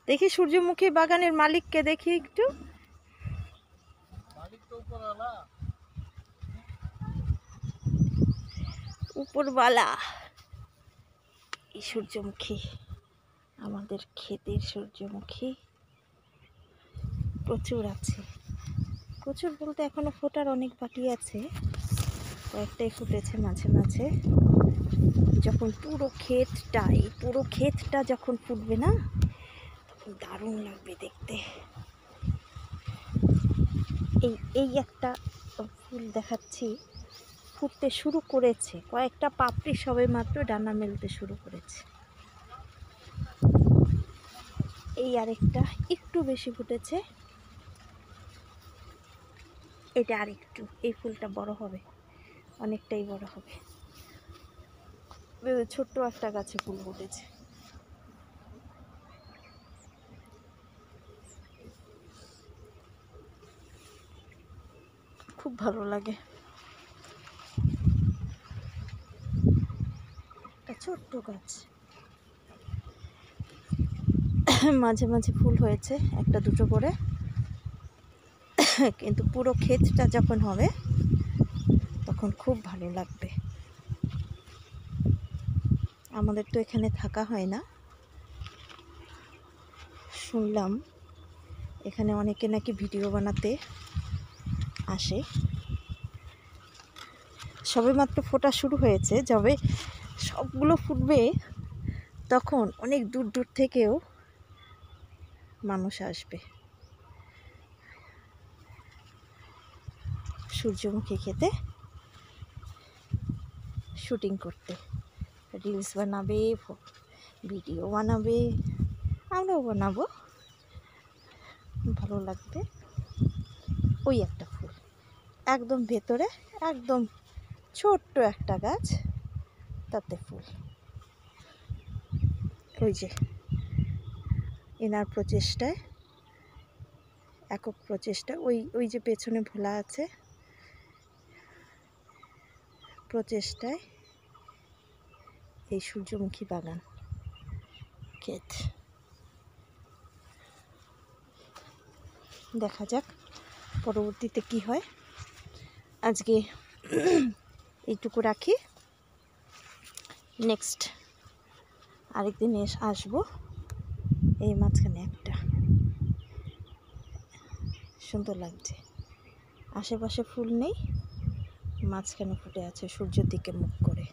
দেখি সূর্যমুখী বাগানের মালিককে দেখি একটু। উপরওয়ালা। এই সূর্যমুখী আমাদের ক্ষেতের সূর্যমুখী প্রচুর আছে। প্রচুর বলতে এখনো ফোটার অনেক বাকি আছে, কয়েকটাই ফুটেছে মাঝে মাঝে। যখন পুরো ক্ষেতটা যখন ফুটবে না, তখন দারুণ লাগবে দেখতে। এই একটা ফুল দেখাচ্ছি, ফুটতে শুরু করেছে, কয়েকটা পাপড়ি সবে মাত্র ডানা মেলতে শুরু করেছে। এই আরেকটা একটু বেশি ফুটেছে, এটা আরেকটু। এই ফুলটা বড় হবে, অনেকটাই বড় হবে। ছোট্ট একটা গাছে ফুল ফুটেছে। খুব ভালো লাগে। একটা ছোট্ট গাছ, মাঝে মাঝে ফুল হয়েছে একটা দুটো করে, কিন্তু পুরো ক্ষেতটা যখন হবে তখন খুব ভালো লাগবে। আমাদের তো এখানে থাকা হয় না, শুনলাম এখানে অনেকে নাকি ভিডিও বানাতে আসে। সবেমাত্র ফোটা শুরু হয়েছে, যবে সবগুলো ফুটবে তখন অনেক দূর দূর থেকেও মানুষ আসবে সূর্যমুখী খেতে শুটিং করতে। রিলস বানাবে, ভিডিও বানাবে, আমরাও বানাবো, ভালো লাগবে। ওই একটা ফুল একদম ভেতরে, একদম ছোট্ট একটা গাছ, তাতে ফুল। ওই যে এনার প্রচেষ্টায়, একক প্রচেষ্টা, ওই যে পেছনে ভোলা আছে, প্রচেষ্টায় এই সূর্যমুখী বাগান ক্ষেত। দেখা যাক পরবর্তীতে কি হয়। আজকে এইটুকু রাখি, নেক্সট আরেকদিন আসবো। এই মাঝখানে একটা সুন্দর লাগছে, আশেপাশে ফুল নেই, মাঝখানে ফুটে আছে সূর্যের দিকে মুখ করে।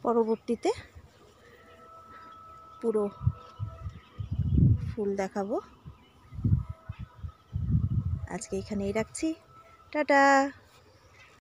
পরবর্তীতে পুরো ফুল দেখাবো। আজকে এখানেই রাখছি, টাটা।